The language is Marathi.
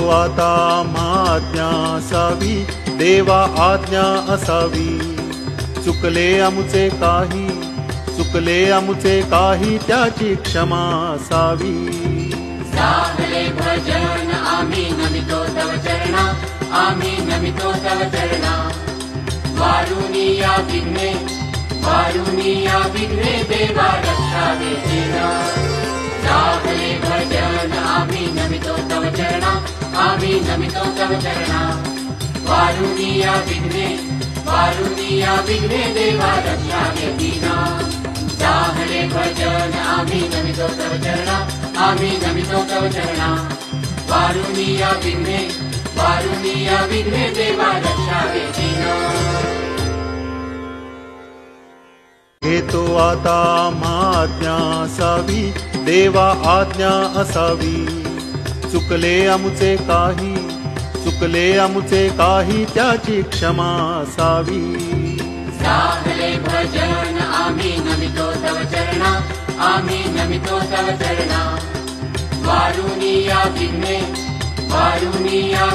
घेतो आता आज्ञा असावी, देवा आज्ञा असावी। चुकले आमुचे काही, चुकले आमुचे काही, त्याची क्षमा असावी। साधले भजन आम्ही नमितो तव चरणा, आम्ही नमितो तव चरणा। वारुणी या विघ्ने, वारुणी या विघ्ने, देवा रक्षावे जीना। साधले भजन आम्ही नमितो तव चरणा, आम्ही नमितो तव चरणा। वारुणी या विघ्ने, वारुणी या विघ्ने, देवा रक्षावे जीना। साधले भजन आम्ही नमितो तव चरणा, आम्ही नमितो तव चरणा। वारुणी या विघ्ने, वारुणी या विघ्ने, देवा रक्षावे जीना। घेतो आता आज्ञा असावी, देवा आज्ञा असावी। चुकले आमुचे काही, चुकले आमुचे काही, त्याची क्षमा असावी। साधले भजन आम्ही नमितो तव चरणा, आम्ही नमितो तव चरणा। वारुणी या विघ्ने, वारुणी या